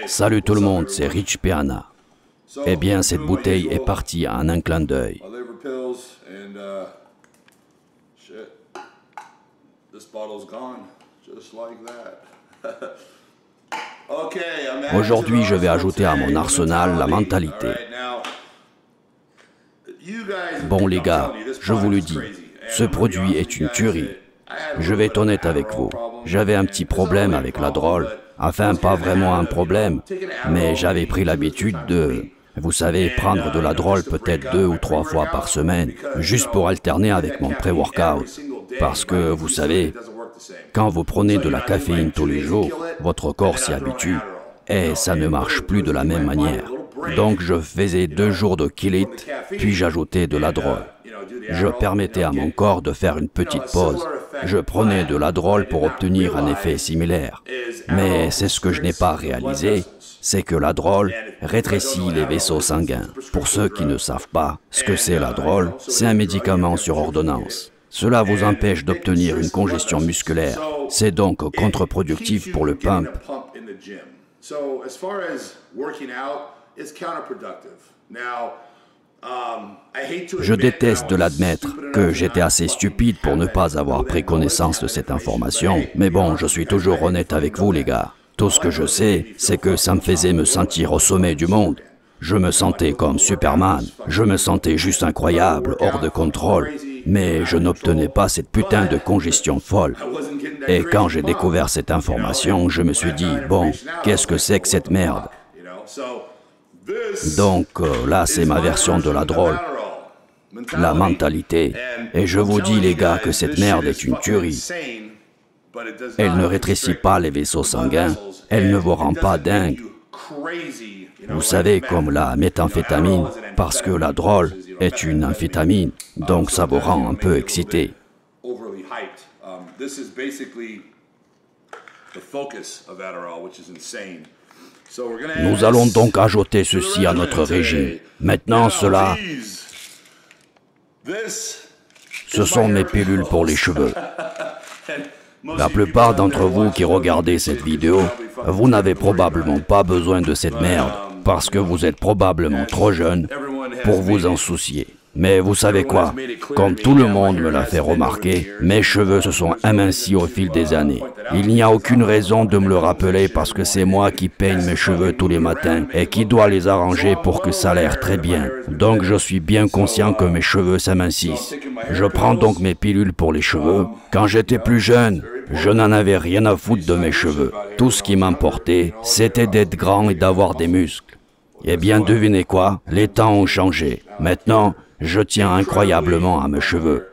Salut tout le monde, c'est Rich Piana. Eh bien, cette bouteille est partie en un clin d'œil. Aujourd'hui, je vais ajouter à mon arsenal la mentalité. Bon les gars, je vous le dis, ce produit est une tuerie. Je vais être honnête avec vous. J'avais un petit problème avec la drogue. Enfin, pas vraiment un problème, mais j'avais pris l'habitude de, vous savez, prendre de la drogue peut-être 2 ou 3 fois par semaine, juste pour alterner avec mon pré-workout. Parce que, vous savez, quand vous prenez de la caféine tous les jours, votre corps s'y habitue et ça ne marche plus de la même manière. Donc je faisais 2 jours de kill it, puis j'ajoutais de la drogue. Je permettais à mon corps de faire une petite pause. Je prenais de la drogue pour obtenir un effet similaire. Mais c'est ce que je n'ai pas réalisé, c'est que la drogue rétrécit les vaisseaux sanguins. Pour ceux qui ne savent pas ce que c'est la drogue, c'est un médicament sur ordonnance. Cela vous empêche d'obtenir une congestion musculaire. C'est donc contre-productif pour le pump. Je déteste de l'admettre que j'étais assez stupide pour ne pas avoir pris connaissance de cette information, mais bon, je suis toujours honnête avec vous les gars. Tout ce que je sais, c'est que ça me faisait me sentir au sommet du monde. Je me sentais comme Superman, je me sentais juste incroyable, hors de contrôle, mais je n'obtenais pas cette putain de congestion folle. Et quand j'ai découvert cette information, je me suis dit, bon, qu'est-ce que c'est que cette merde? Donc là, c'est ma version de la drogue, la mentalité. Et je vous dis les gars que cette merde est une tuerie. Elle ne rétrécit pas les vaisseaux sanguins, elle ne vous rend pas dingue. Vous savez, comme la méthamphétamine, parce que la drogue est une amphétamine, donc ça vous rend un peu excité. Nous allons donc ajouter ceci à notre régime. Maintenant, cela, ce sont mes pilules pour les cheveux. La plupart d'entre vous qui regardez cette vidéo, vous n'avez probablement pas besoin de cette merde, parce que vous êtes probablement trop jeune pour vous en soucier. Mais vous savez quoi? Comme tout le monde me l'a fait remarquer, mes cheveux se sont amincis au fil des années. Il n'y a aucune raison de me le rappeler parce que c'est moi qui peigne mes cheveux tous les matins et qui dois les arranger pour que ça a l'air très bien. Donc je suis bien conscient que mes cheveux s'amincissent. Je prends donc mes pilules pour les cheveux. Quand j'étais plus jeune, je n'en avais rien à foutre de mes cheveux. Tout ce qui m'importait, c'était d'être grand et d'avoir des muscles. Eh bien, devinez quoi? Les temps ont changé. Maintenant, je tiens incroyablement à mes cheveux.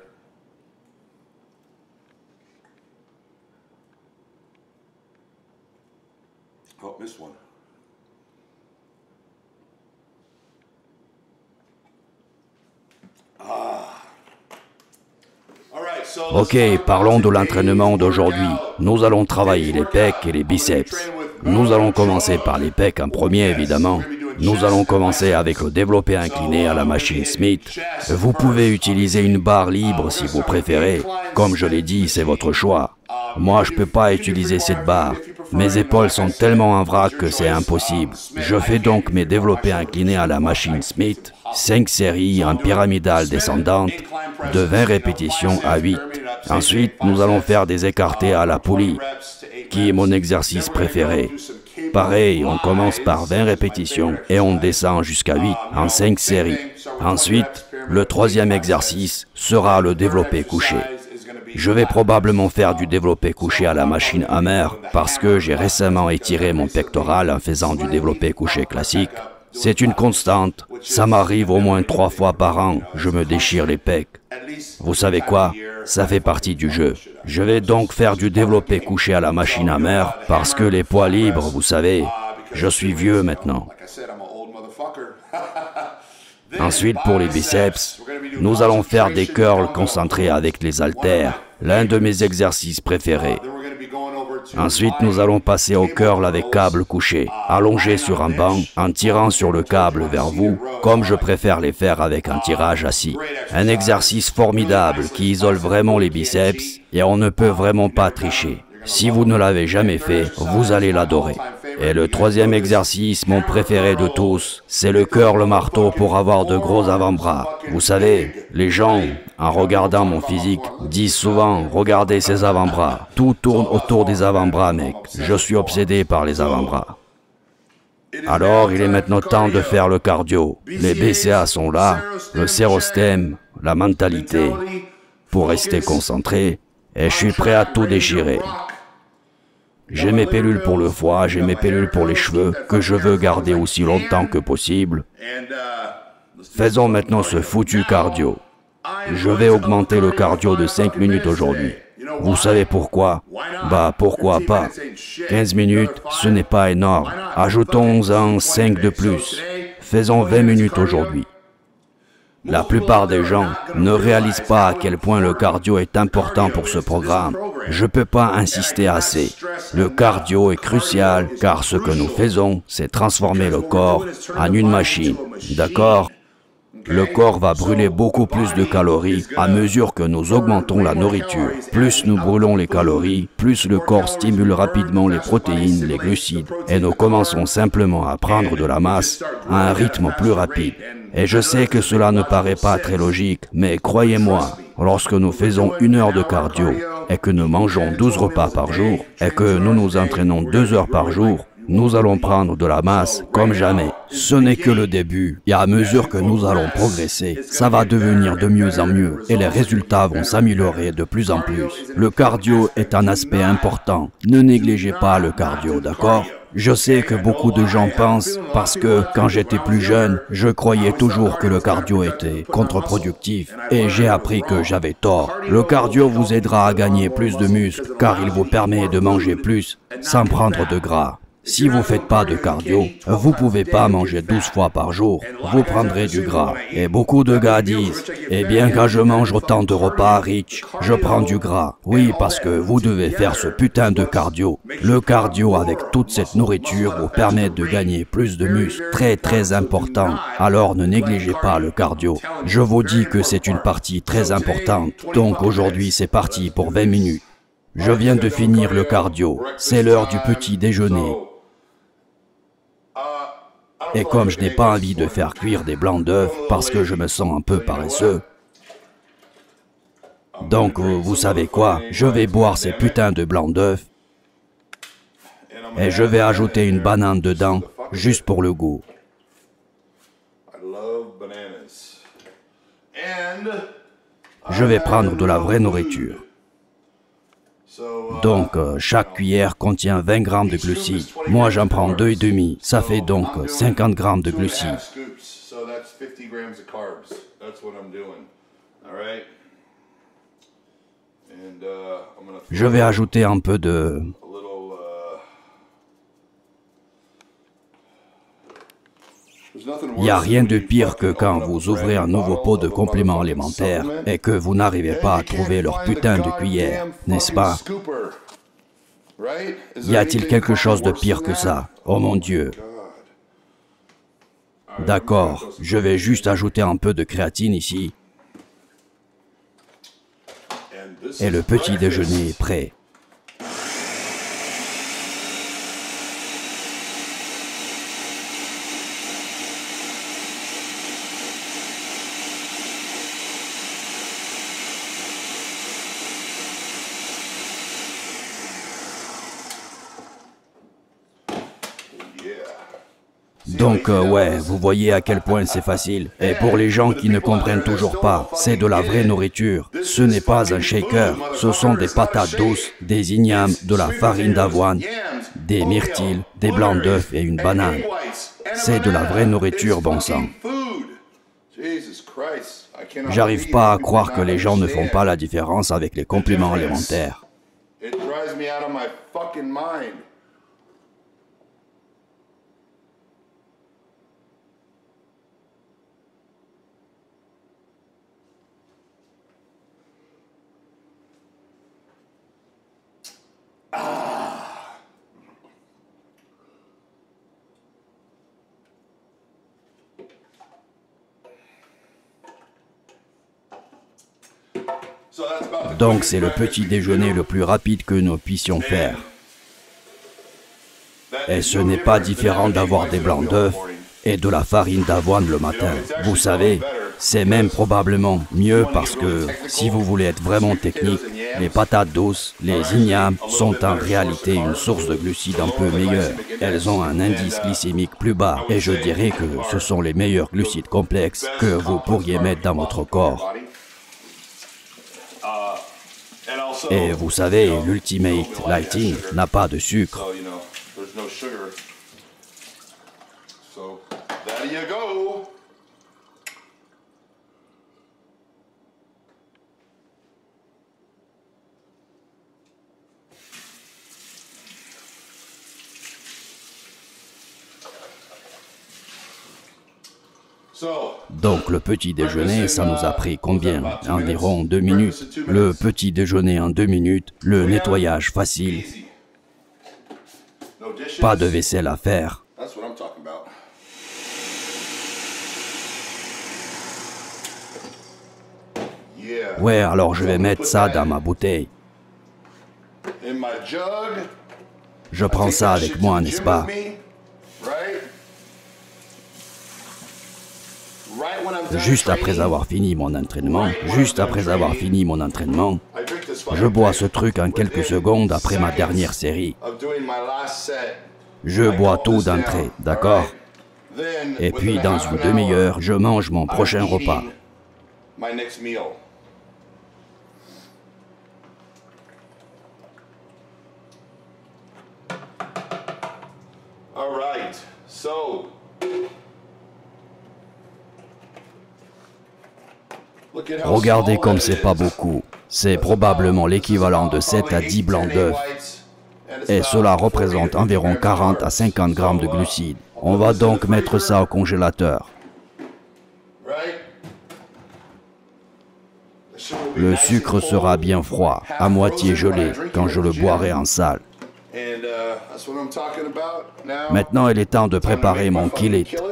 Ok, parlons de l'entraînement d'aujourd'hui. Nous allons travailler les pecs et les biceps. Nous allons commencer par les pecs en premier, évidemment. Nous allons commencer avec le développé incliné à la machine Smith. Vous pouvez utiliser une barre libre si vous préférez. Comme je l'ai dit, c'est votre choix. Moi, je ne peux pas utiliser cette barre. Mes épaules sont tellement en vrac que c'est impossible. Je fais donc mes développés inclinés à la machine Smith, 5 séries en pyramidale descendante, de 20 répétitions à 8. Ensuite, nous allons faire des écartés à la poulie, qui est mon exercice préféré. Pareil, on commence par 20 répétitions et on descend jusqu'à 8 en 5 séries. Ensuite, le troisième exercice sera le développé couché. Je vais probablement faire du développé couché à la machine Hammer parce que j'ai récemment étiré mon pectoral en faisant du développé couché classique. C'est une constante, ça m'arrive au moins 3 fois par an, je me déchire les pecs. Vous savez quoi? Ça fait partie du jeu. Je vais donc faire du développé couché à la machine Hammer parce que les poids libres, vous savez, je suis vieux maintenant. Ensuite, pour les biceps, nous allons faire des curls concentrés avec les haltères, l'un de mes exercices préférés. Ensuite, nous allons passer au curl avec câble couché, allongé sur un banc, en tirant sur le câble vers vous, comme je préfère les faire avec un tirage assis. Un exercice formidable qui isole vraiment les biceps et on ne peut vraiment pas tricher. Si vous ne l'avez jamais fait, vous allez l'adorer. Et le troisième exercice, mon préféré de tous, c'est le curl marteau pour avoir de gros avant-bras. Vous savez, les gens, en regardant mon physique, disent souvent « Regardez ces avant-bras ». Tout tourne autour des avant-bras, mec. Je suis obsédé par les avant-bras. Alors, il est maintenant temps de faire le cardio. Les BCA sont là, le sérostème, la mentalité, pour rester concentré, et je suis prêt à tout déchirer. J'ai mes pilules pour le foie, j'ai mes pilules pour les cheveux, que je veux garder aussi longtemps que possible. Faisons maintenant ce foutu cardio. Je vais augmenter le cardio de 5 minutes aujourd'hui. Vous savez pourquoi? Bah pourquoi pas? 15 minutes, ce n'est pas énorme. Ajoutons-en 5 de plus. Faisons 20 minutes aujourd'hui. La plupart des gens ne réalisent pas à quel point le cardio est important pour ce programme. Je ne peux pas insister assez. Le cardio est crucial car ce que nous faisons, c'est transformer le corps en une machine. D'accord? Le corps va brûler beaucoup plus de calories à mesure que nous augmentons la nourriture. Plus nous brûlons les calories, plus le corps stimule rapidement les protéines, les glucides, et nous commençons simplement à prendre de la masse à un rythme plus rapide. Et je sais que cela ne paraît pas très logique, mais croyez-moi, lorsque nous faisons 1 heure de cardio et que nous mangeons 12 repas par jour et que nous nous entraînons 2 heures par jour, nous allons prendre de la masse comme jamais. Ce n'est que le début, et à mesure que nous allons progresser, ça va devenir de mieux en mieux, et les résultats vont s'améliorer de plus en plus. Le cardio est un aspect important. Ne négligez pas le cardio, d'accord? Je sais que beaucoup de gens pensent, parce que quand j'étais plus jeune, je croyais toujours que le cardio était contre-productif, et j'ai appris que j'avais tort. Le cardio vous aidera à gagner plus de muscles, car il vous permet de manger plus, sans prendre de gras. Si vous ne faites pas de cardio, vous ne pouvez pas manger 12 fois par jour, vous prendrez du gras. Et beaucoup de gars disent, eh bien quand je mange autant de repas riches, je prends du gras. Oui, parce que vous devez faire ce putain de cardio. Le cardio avec toute cette nourriture vous permet de gagner plus de muscles, très important. Alors ne négligez pas le cardio. Je vous dis que c'est une partie très importante. Donc aujourd'hui c'est parti pour 20 minutes. Je viens de finir le cardio, c'est l'heure du petit déjeuner. Et comme je n'ai pas envie de faire cuire des blancs d'œufs parce que je me sens un peu paresseux, donc vous savez quoi, je vais boire ces putains de blancs d'œufs et je vais ajouter une banane dedans, juste pour le goût. Je vais prendre de la vraie nourriture. Donc, chaque cuillère contient 20 grammes de glucides. Moi, j'en prends 2,5. Ça fait donc 50 grammes de glucides. Je vais ajouter un peu de... Il n'y a rien de pire que quand vous ouvrez un nouveau pot de compléments alimentaires et que vous n'arrivez pas à trouver leur putain de cuillère, n'est-ce pas? Y a-t-il quelque chose de pire que ça? Oh mon Dieu! D'accord, je vais juste ajouter un peu de créatine ici. Et le petit déjeuner est prêt. Donc ouais, vous voyez à quel point c'est facile. Et pour les gens qui ne comprennent toujours pas, c'est de la vraie nourriture. Ce n'est pas un shaker, ce sont des patates douces, des ignames, de la farine d'avoine, des myrtilles, des blancs d'œufs et une banane. C'est de la vraie nourriture, bon sang. J'arrive pas à croire que les gens ne font pas la différence avec les compléments alimentaires. Donc c'est le petit déjeuner le plus rapide que nous puissions faire. Et ce n'est pas différent d'avoir des blancs d'œufs et de la farine d'avoine le matin. Vous savez, c'est même probablement mieux parce que, si vous voulez être vraiment technique, les patates douces, les ignames, sont en réalité une source de glucides un peu meilleure. Elles ont un indice glycémique plus bas et je dirais que ce sont les meilleurs glucides complexes que vous pourriez mettre dans votre corps. Et vous savez, l'Ultimate Lighting n'a pas de sucre. Donc le petit déjeuner, ça nous a pris combien? Environ 2 minutes. Le petit déjeuner en 2 minutes, le nettoyage facile. Pas de vaisselle à faire. Ouais, alors je vais mettre ça dans ma bouteille. Je prends ça avec moi, n'est-ce pas? Juste après avoir fini mon entraînement, je bois ce truc en quelques secondes après ma dernière série. Je bois tout d'entrée, d'accord? Et puis dans une demi-heure, je mange mon prochain repas. Regardez comme c'est pas beaucoup. C'est probablement l'équivalent de 7 à 10 blancs d'œufs. Et cela représente environ 40 à 50 grammes de glucides. On va donc mettre ça au congélateur. Le sucre sera bien froid, à moitié gelé, quand je le boirai en salle. Maintenant, il est temps de préparer mon Kill It.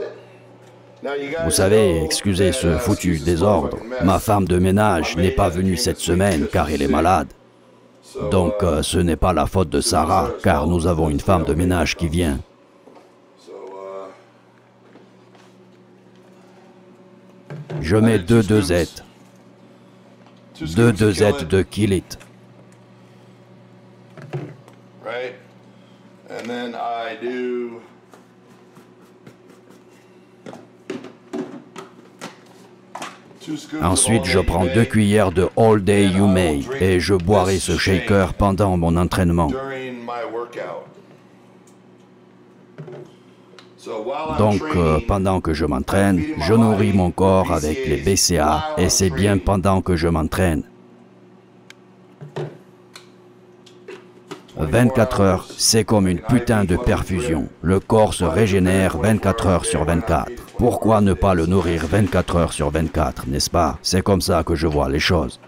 Vous savez, excusez ce foutu désordre, ma femme de ménage n'est pas venue cette semaine car elle est malade. Donc ce n'est pas la faute de Sarah, car nous avons une femme de ménage qui vient. Je mets 2 dosettes. 2 dosettes de Kill It. Ensuite, je prends 2 cuillères de All Day You May et je boirai ce shaker pendant mon entraînement. Donc, pendant que je m'entraîne, je nourris mon corps avec les BCA et c'est bien pendant que je m'entraîne. 24 heures, c'est comme une putain de perfusion. Le corps se régénère 24 heures sur 24. Pourquoi ne pas le nourrir 24 heures sur 24, n'est-ce pas? C'est comme ça que je vois les choses.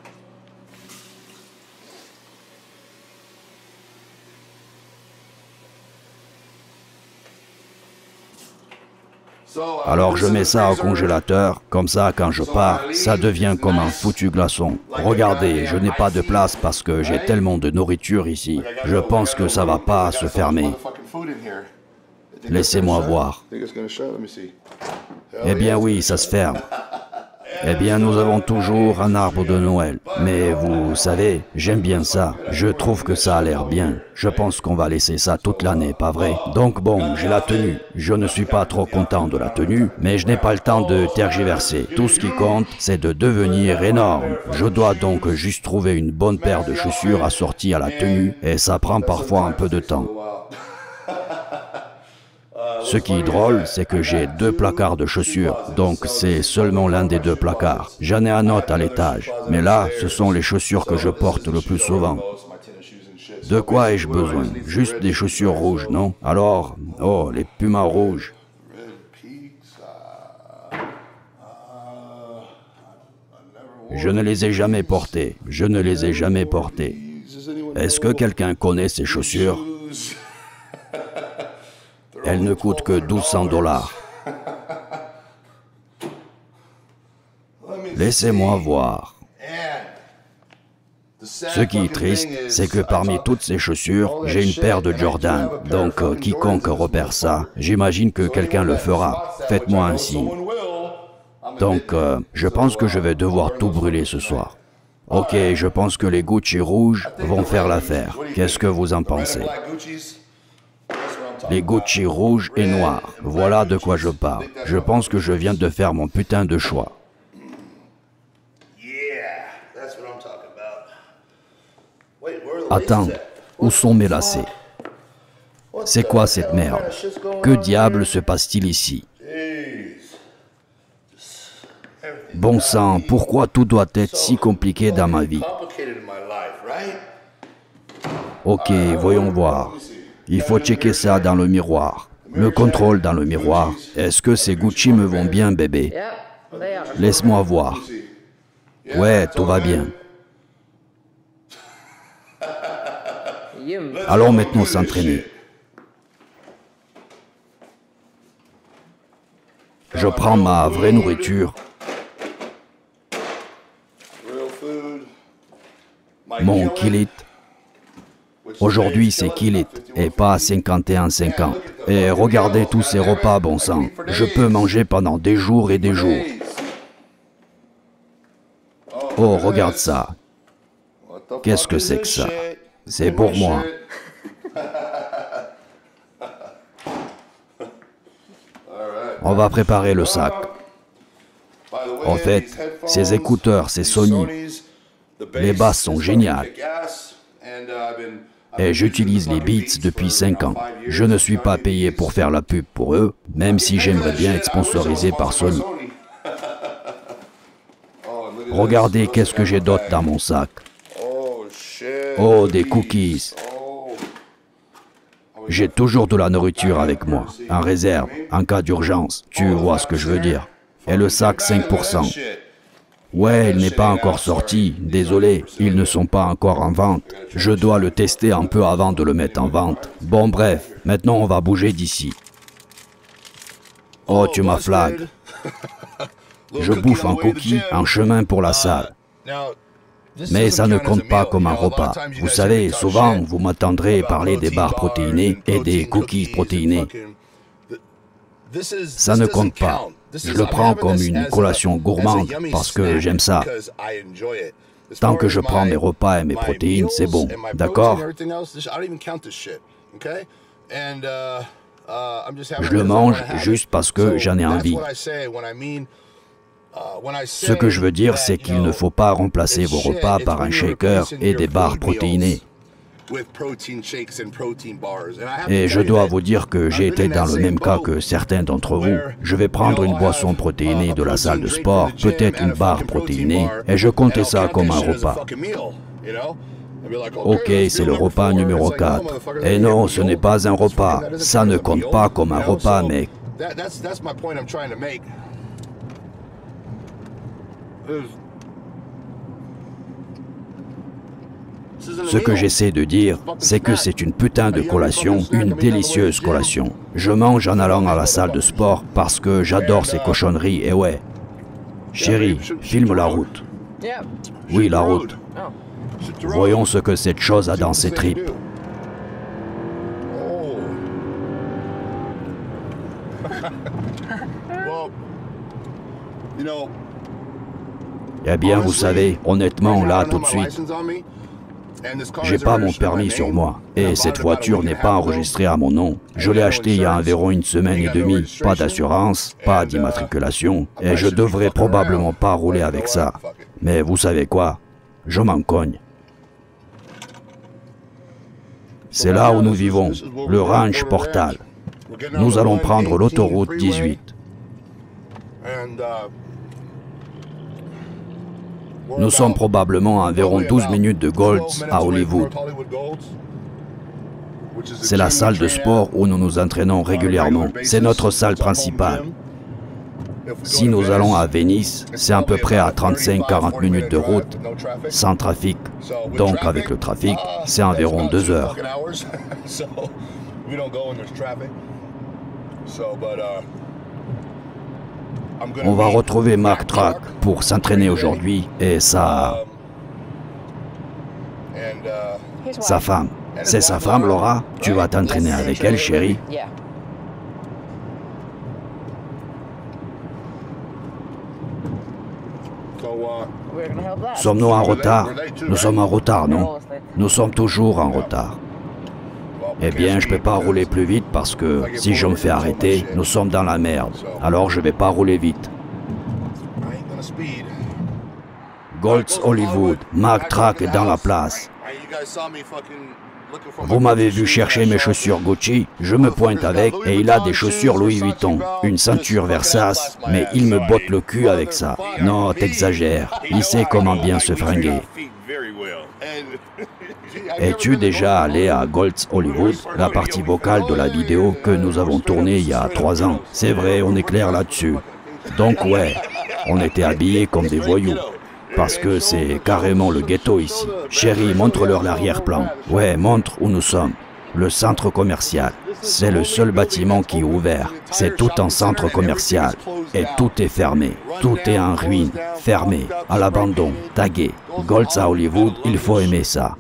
Alors je mets ça au congélateur, comme ça quand je pars, ça devient comme un foutu glaçon. Regardez, je n'ai pas de place parce que j'ai tellement de nourriture ici. Je pense que ça va pas se fermer. Laissez-moi voir. Eh bien oui, ça se ferme. Eh bien, nous avons toujours un arbre de Noël. Mais vous savez, j'aime bien ça. Je trouve que ça a l'air bien. Je pense qu'on va laisser ça toute l'année, pas vrai? Donc bon, j'ai la tenue. Je ne suis pas trop content de la tenue, mais je n'ai pas le temps de tergiverser. Tout ce qui compte, c'est de devenir énorme. Je dois donc juste trouver une bonne paire de chaussures assorties à la tenue, et ça prend parfois un peu de temps. Ce qui est drôle, c'est que j'ai 2 placards de chaussures, donc c'est seulement l'un des 2 placards. J'en ai un autre à l'étage, mais là, ce sont les chaussures que je porte le plus souvent. De quoi ai-je besoin? Juste des chaussures rouges, non? Alors, oh, les pumas rouges. Je ne les ai jamais portées, je ne les ai jamais portées. Est-ce que quelqu'un connaît ces chaussures? Elles ne coûtent que 1200 $. Laissez-moi voir. Ce qui est triste, c'est que parmi toutes ces chaussures, j'ai une paire de Jordan. Donc quiconque repère ça, j'imagine que quelqu'un le fera. Faites-moi un signe. Donc je pense que je vais devoir tout brûler ce soir. Ok, je pense que les Gucci rouges vont faire l'affaire. Qu'est-ce que vous en pensez? Les Gucci rouges et noirs, voilà de quoi je parle. Je pense que je viens de faire mon putain de choix. Attends, où sont mes lacets? C'est quoi cette merde? Que diable se passe-t-il ici? Bon sang, pourquoi tout doit être si compliqué dans ma vie? Ok, voyons voir. Il faut checker ça dans le miroir. Le contrôle dans le miroir. Est-ce que ces Gucci me vont bien, bébé? Laisse-moi voir. Ouais, tout va bien. Allons maintenant s'entraîner. Je prends ma vraie nourriture. Mon kilit. Aujourd'hui, c'est kilit et pas 51,50. Et regardez tous ces repas, bon sang. Je peux manger pendant des jours et des jours. Oh, regarde ça. Qu'est-ce que c'est que ça? C'est pour moi. On va préparer le sac. En fait, ces écouteurs, c'est Sony. Les basses sont géniales. Et j'utilise les Beats depuis 5 ans. Je ne suis pas payé pour faire la pub pour eux, même si j'aimerais bien être sponsorisé par Sony. Regardez qu'est-ce que j'ai d'autre dans mon sac. Oh, des cookies. J'ai toujours de la nourriture avec moi, en réserve, en cas d'urgence. Tu vois ce que je veux dire. Et le sac 5%. Ouais, il n'est pas encore sorti. Désolé, ils ne sont pas encore en vente. Je dois le tester un peu avant de le mettre en vente. Bon, bref, maintenant on va bouger d'ici. Oh, tu m'as flag. Je bouffe un cookie en chemin pour la salle. Mais ça ne compte pas comme un repas. Vous savez, souvent, vous m'entendrez parler des barres protéinées et des cookies protéinés. Ça ne compte pas. Je le prends comme une collation gourmande parce que j'aime ça. Tant que je prends mes repas et mes protéines, c'est bon. D'accord? Je le mange juste parce que j'en ai envie. Ce que je veux dire, c'est qu'il ne faut pas remplacer vos repas par un shaker et des barres protéinées. Et je dois vous dire que j'ai été dans le même cas que certains d'entre vous. Je vais prendre une boisson protéinée de la salle de sport, peut-être une barre protéinée, et je comptais ça comme un repas. Ok, c'est le repas numéro 4. Et non, ce n'est pas un repas. Ça ne compte pas comme un repas, mec. Ce que j'essaie de dire, c'est que c'est une putain de collation, une délicieuse collation. Je mange en allant à la salle de sport parce que j'adore ces cochonneries, et ouais. Chérie, filme la route. Oui, la route. Voyons ce que cette chose a dans ses tripes. Eh bien, vous savez, honnêtement, là, tout de suite, j'ai pas mon permis sur moi. Et cette voiture n'est pas enregistrée à mon nom. Je l'ai achetée il y a environ une semaine et demie. Pas d'assurance, pas d'immatriculation. Et je devrais probablement pas rouler avec ça. Mais vous savez quoi? Je m'en cogne. C'est là où nous vivons, le ranch Portal. Nous allons prendre l'autoroute 18. Nous sommes probablement à environ 12 minutes de Gold's à Hollywood. C'est la salle de sport où nous nous entraînons régulièrement. C'est notre salle principale. Si nous allons à Venice, c'est à peu près à 35-40 minutes de route, sans trafic. Donc avec le trafic, c'est environ 2 heures. On va retrouver Mark Track pour s'entraîner aujourd'hui et ça... Sa femme. C'est sa femme, Laura? Tu vas t'entraîner avec elle, chérie? Sommes-nous en retard? Nous sommes en retard, non? Nous sommes toujours en retard. Eh bien, je ne peux pas rouler plus vite parce que si je me fais arrêter, nous sommes dans la merde. Alors je ne vais pas rouler vite. Goltz Hollywood, Mac Track est dans la place. Vous m'avez vu chercher mes chaussures Gucci, je me pointe avec et il a des chaussures Louis Vuitton, une ceinture Versace, mais il me botte le cul avec ça. Non, t'exagères, il sait comment bien se fringuer. Es-tu déjà allé à Goltz Hollywood, la partie vocale de la vidéo que nous avons tournée il y a 3 ans? C'est vrai, on est clair là-dessus. Donc ouais, on était habillés comme des voyous. Parce que c'est carrément le ghetto ici. Chérie, montre-leur l'arrière-plan. Ouais, montre où nous sommes. Le centre commercial. C'est le seul bâtiment qui est ouvert. C'est tout un centre commercial. Et tout est fermé. Tout est en ruine. Fermé. À l'abandon. Tagué. Goltz à Hollywood, il faut aimer ça.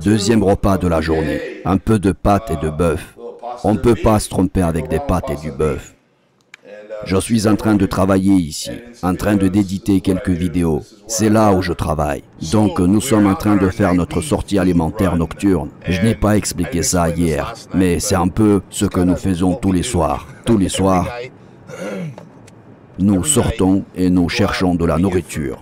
Deuxième repas de la journée, un peu de pâtes et de bœuf. On ne peut pas se tromper avec des pâtes et du bœuf. Je suis en train de travailler ici, en train d'éditer quelques vidéos. C'est là où je travaille. Donc nous sommes en train de faire notre sortie alimentaire nocturne. Je n'ai pas expliqué ça hier, mais c'est un peu ce que nous faisons tous les soirs. Tous les soirs, nous sortons et nous cherchons de la nourriture.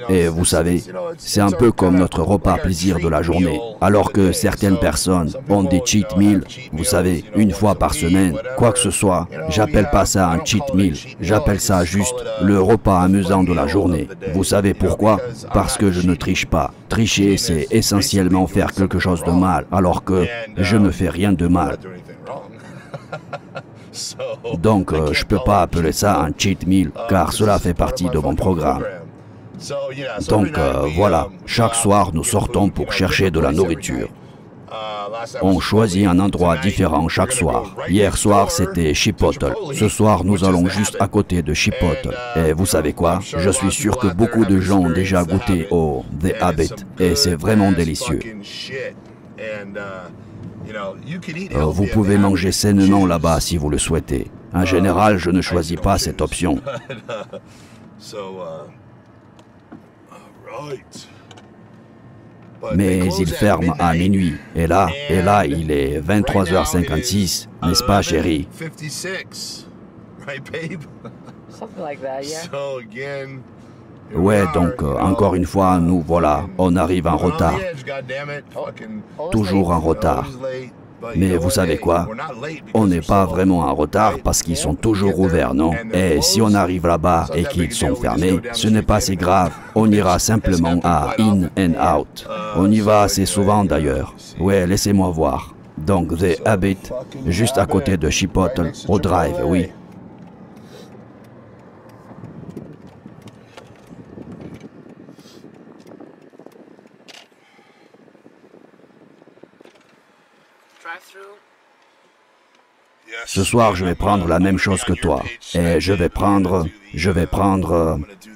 Et vous savez, c'est un peu comme notre repas plaisir de la journée. Alors que certaines personnes ont des cheat meals, vous savez, une fois par semaine, quoi que ce soit. J'appelle pas ça un cheat meal, j'appelle ça juste le repas amusant de la journée. Vous savez pourquoi? Parce que je ne triche pas. Tricher, c'est essentiellement faire quelque chose de mal, alors que je ne fais rien de mal. Donc, je ne peux pas appeler ça un cheat meal, car cela fait partie de mon programme. Donc voilà, chaque soir nous sortons pour chercher de la nourriture. On choisit un endroit différent chaque soir. Hier soir c'était Chipotle. Ce soir nous allons juste à côté de Chipotle. Et vous savez quoi? Je suis sûr que beaucoup de gens ont déjà goûté au The Habit. Et c'est vraiment délicieux. Vous pouvez manger sainement là-bas si vous le souhaitez. En général, je ne choisis pas cette option. Mais il ferme à minuit. Et là, il est 23h56, n'est-ce pas, chérie? Ouais, donc, encore une fois, nous voilà, on arrive en retard. Toujours en retard. Mais vous savez quoi? On n'est pas vraiment en retard parce qu'ils sont toujours ouverts, non? Et si on arrive là-bas et qu'ils sont fermés, ce n'est pas si grave. On ira simplement à In and Out. On y va assez souvent d'ailleurs. Ouais, laissez-moi voir. Donc, The Habit, juste à côté de Chipotle, au Drive, oui. Ce soir, je vais prendre la même chose que toi. Et je vais prendre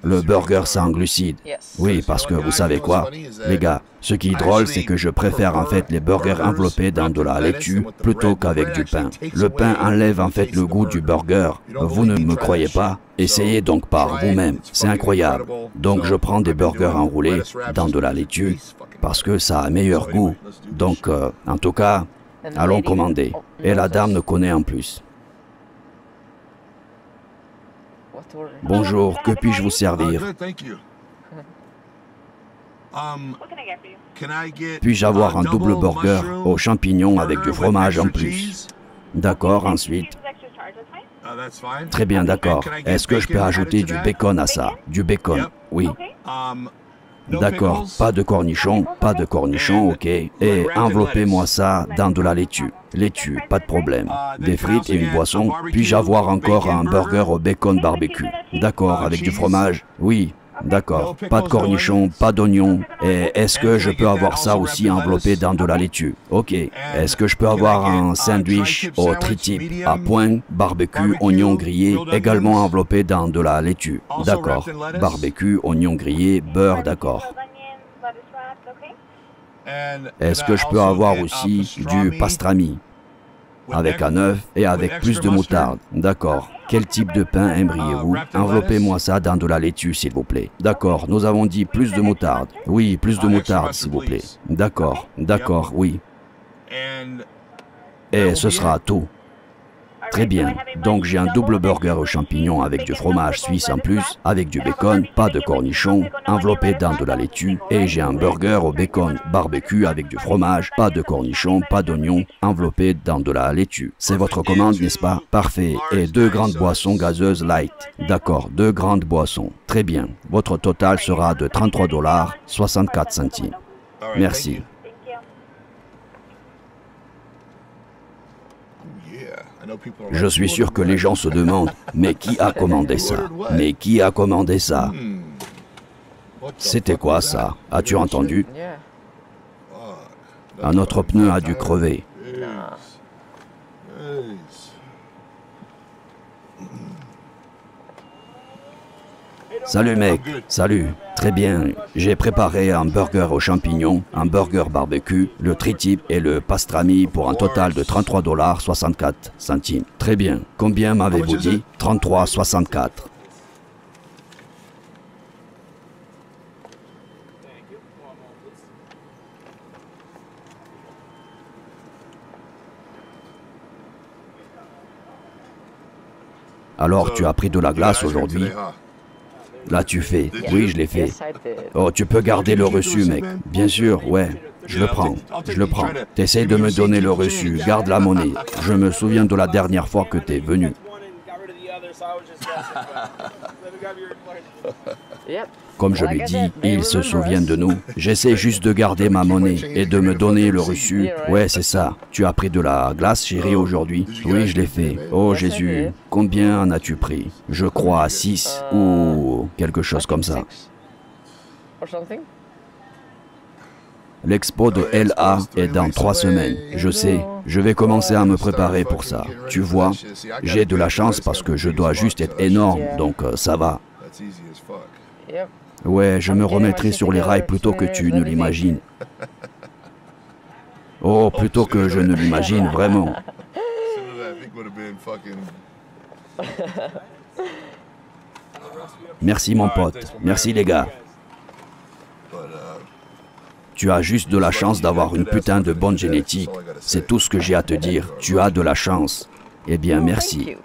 le burger sans glucides. Oui, parce que vous savez quoi, les gars, ce qui est drôle, c'est que je préfère en fait les burgers enveloppés dans de la laitue plutôt qu'avec du pain. Le pain enlève en fait le goût du burger. Vous ne me croyez pas? Essayez donc par vous-même. C'est incroyable. Donc je prends des burgers enroulés dans de la laitue parce que ça a meilleur goût. Donc, en tout cas, allons commander. Et la dame ne connaît en plus. Bonjour, que puis-je vous servir? Puis-je avoir un double burger aux champignons avec du fromage en plus? D'accord, ensuite. Très bien, d'accord. Est-ce que je peux ajouter du bacon à ça? Du bacon, oui. D'accord, pas de cornichons, ok. Et enveloppez-moi ça dans de la laitue. Laitue, pas de problème. Des frites et une boisson. Puis-je avoir encore un burger au bacon barbecue? D'accord, avec du fromage? Oui, d'accord. Pas de cornichons, pas d'oignons. Et est-ce que je peux avoir ça aussi enveloppé dans de la laitue? Ok. Est-ce que je peux avoir un sandwich au tri-tip à point, barbecue, oignon grillé, également enveloppé dans de la laitue? D'accord. Barbecue, oignon grillé, beurre, d'accord. Est-ce que je peux avoir aussi du pastrami avec un œuf et avec plus de moutarde? D'accord. Quel type de pain aimeriez-vous? Enveloppez-moi ça dans de la laitue, s'il vous plaît. D'accord, nous avons dit plus de moutarde. Oui, plus de moutarde, s'il vous plaît. D'accord, d'accord, oui. Et ce sera tout. Très bien. Donc j'ai un double burger aux champignons avec du fromage suisse en plus, avec du bacon, pas de cornichons, enveloppé dans de la laitue. Et j'ai un burger au bacon barbecue avec du fromage, pas de cornichons, pas d'oignons, enveloppé dans de la laitue. C'est votre commande, n'est-ce pas? Parfait. Et 2 grandes boissons gazeuses light. D'accord, 2 grandes boissons. Très bien. Votre total sera de 33,64 $. Merci. Je suis sûr que les gens se demandent, mais qui a commandé ça? Mais qui a commandé ça? C'était quoi ça? As-tu entendu? Un autre pneu a dû crever. Salut mec, salut. Très bien, j'ai préparé un burger aux champignons, un burger barbecue, le tri-tip et le pastrami pour un total de 33,64 $. Très bien. Combien m'avez-vous dit? 33,64 $. Alors, tu as pris de la glace aujourd'hui? Là, tu fais. Oui, je l'ai fait. Oh, tu peux garder le reçu, mec. Bien sûr, ouais. Je le prends. Je le prends. T'essayes de me donner le reçu. Garde la monnaie. Je me souviens de la dernière fois que t'es venu. Comme je l'ai dit, ils se souviennent de nous. J'essaie juste de garder ma monnaie et de me donner le reçu. Ouais, c'est ça. Tu as pris de la glace, chérie, aujourd'hui? Oui, je l'ai fait. Oh Jésus, combien en as-tu pris? Je crois 6 ou quelque chose comme ça. L'expo de LA est dans 3 semaines. Je sais, je vais commencer à me préparer pour ça. Tu vois, j'ai de la chance parce que je dois juste être énorme, donc ça va. Ouais, je me remettrai sur les rails plutôt que tu ne l'imagines. Oh, plutôt que je ne l'imagine, vraiment. Merci mon pote, merci les gars. Tu as juste de la chance d'avoir une putain de bonne génétique. C'est tout ce que j'ai à te dire. Tu as de la chance. Eh bien, merci.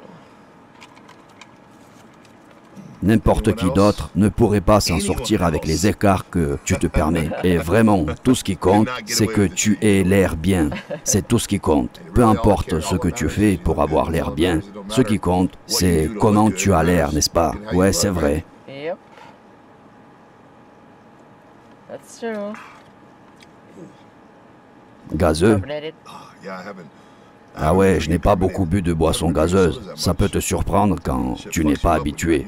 N'importe qui d'autre ne pourrait pas s'en sortir avec les écarts que tu te permets. Et vraiment, tout ce qui compte, c'est que tu aies l'air bien. C'est tout ce qui compte. Peu importe ce que tu fais pour avoir l'air bien. Ce qui compte, c'est comment tu as l'air, n'est-ce pas? Ouais, c'est vrai. Gazeux? Ah ouais, je n'ai pas beaucoup bu de boissons gazeuses. Ça peut te surprendre quand tu n'es pas habitué.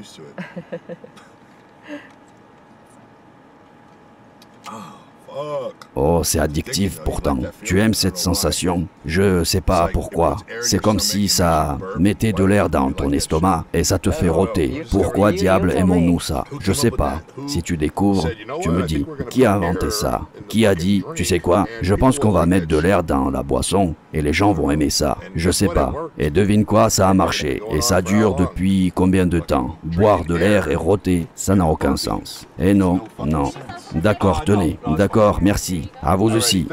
Oh, c'est addictif pourtant. Tu aimes cette sensation? Je sais pas pourquoi. C'est comme si ça mettait de l'air dans ton estomac et ça te fait rôter. Pourquoi diable aimons-nous ça? Je sais pas. Si tu découvres, tu me dis. Qui a inventé ça? Qui a dit, tu sais quoi? Je pense qu'on va mettre de l'air dans la boisson et les gens vont aimer ça. Je sais pas. Et devine quoi, ça a marché. Et ça dure depuis combien de temps? Boire de l'air et rôter, ça n'a aucun sens. Et non, non. D'accord, tenez. D'accord, merci. À vous aussi.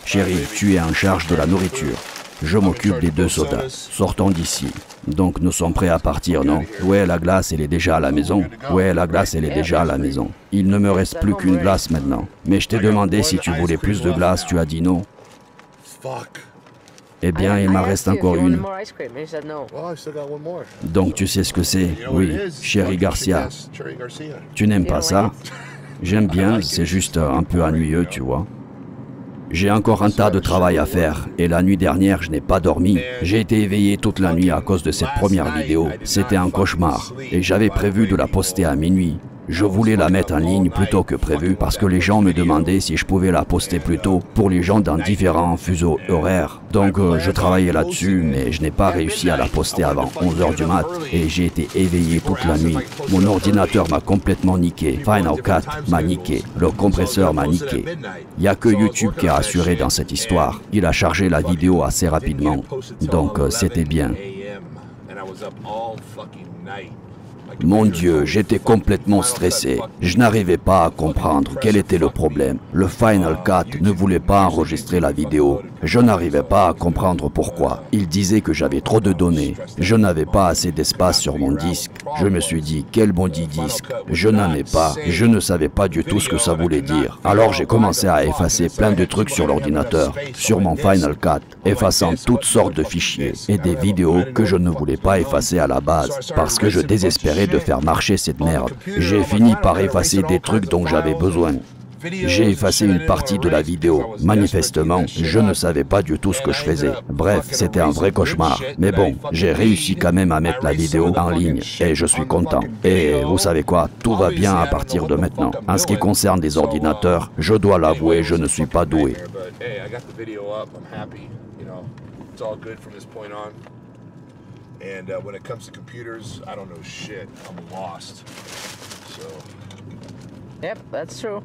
Chérie, tu es en charge de la nourriture. Je m'occupe des 2 sodas. Sortons d'ici. Donc nous sommes prêts à partir, non? Ouais, la glace, elle est déjà à la maison. Ouais, la glace, elle est déjà à la maison. Il ne me reste plus qu'une glace maintenant. Mais je t'ai demandé si tu voulais plus de glace, tu as dit non. Eh bien, il m'en reste encore une. Donc tu sais ce que c'est? Oui, Cherry Garcia. Tu n'aimes pas ça? J'aime bien, c'est juste un peu ennuyeux, tu vois. J'ai encore un tas de travail à faire, et la nuit dernière, je n'ai pas dormi. J'ai été éveillé toute la nuit à cause de cette première vidéo. C'était un cauchemar, et j'avais prévu de la poster à minuit. Je voulais la mettre en ligne plus tôt que prévu parce que les gens me demandaient si je pouvais la poster plus tôt pour les gens dans différents fuseaux horaires. Donc je travaillais là-dessus, mais je n'ai pas réussi à la poster avant 11 h du mat et j'ai été éveillé toute la nuit. Mon ordinateur m'a complètement niqué. Final Cut m'a niqué. Le compresseur m'a niqué. Il n'y a que YouTube qui a assuré dans cette histoire. Il a chargé la vidéo assez rapidement. Donc c'était bien. Mon Dieu, j'étais complètement stressé. Je n'arrivais pas à comprendre quel était le problème. Le Final Cut ne voulait pas enregistrer la vidéo. Je n'arrivais pas à comprendre pourquoi. Il disait que j'avais trop de données. Je n'avais pas assez d'espace sur mon disque. Je me suis dit, quel maudit disque. Je n'en ai pas. Je ne savais pas du tout ce que ça voulait dire. Alors j'ai commencé à effacer plein de trucs sur l'ordinateur, sur mon Final Cut, effaçant toutes sortes de fichiers et des vidéos que je ne voulais pas effacer à la base, parce que je désespérais de faire marcher cette merde. J'ai fini par effacer des trucs dont j'avais besoin. J'ai effacé une partie de la vidéo. Manifestement, je ne savais pas du tout ce que je faisais. Bref, c'était un vrai cauchemar. Mais bon, j'ai réussi quand même à mettre la vidéo en ligne et je suis content. Et vous savez quoi, tout va bien à partir de maintenant. En ce qui concerne les ordinateurs, je dois l'avouer, je ne suis pas doué. It's all good from this point on. And when it comes to computers, I don't know shit. I'm lost. So. Yep, that's true.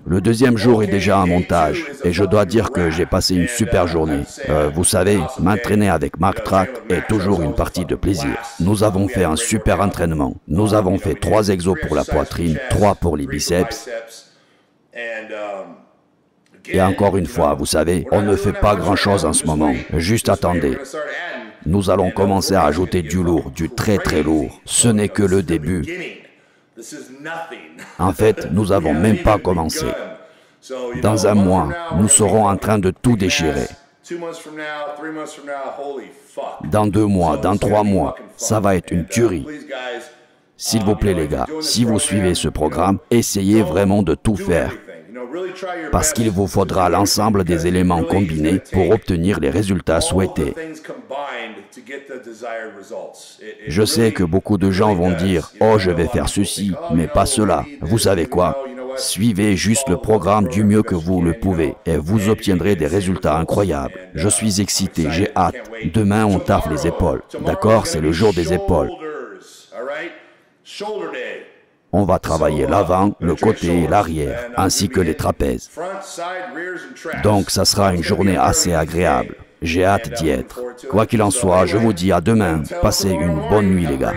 Le deuxième jour est déjà un montage, et je dois dire que j'ai passé une super journée. Vous savez, m'entraîner avec Mark Track est toujours une partie de plaisir. Nous avons fait un super entraînement. Nous avons fait 3 exos pour la poitrine, 3 pour les biceps. Et encore une fois, vous savez, on ne fait pas grand-chose en ce moment. Juste attendez. Nous allons commencer à ajouter du lourd, du très très lourd. Ce n'est que le début. En fait, nous n'avons même pas commencé. Dans un mois, nous serons en train de tout déchirer. Dans 2 mois, dans 3 mois, ça va être une tuerie. S'il vous plaît les gars, si vous suivez ce programme, essayez vraiment de tout faire. Parce qu'il vous faudra l'ensemble des éléments combinés pour obtenir les résultats souhaités. Je sais que beaucoup de gens vont dire « Oh, je vais faire ceci, mais pas cela ». Vous savez quoi? Suivez juste le programme du mieux que vous le pouvez et vous obtiendrez des résultats incroyables. Je suis excité, j'ai hâte. Demain, on taffe les épaules. D'accord? C'est le jour des épaules. On va travailler l'avant, le côté et l'arrière, ainsi que les trapèzes. Donc, ça sera une journée assez agréable. J'ai hâte d'y être. Quoi qu'il en soit, je vous dis à demain. Passez une bonne nuit, les gars.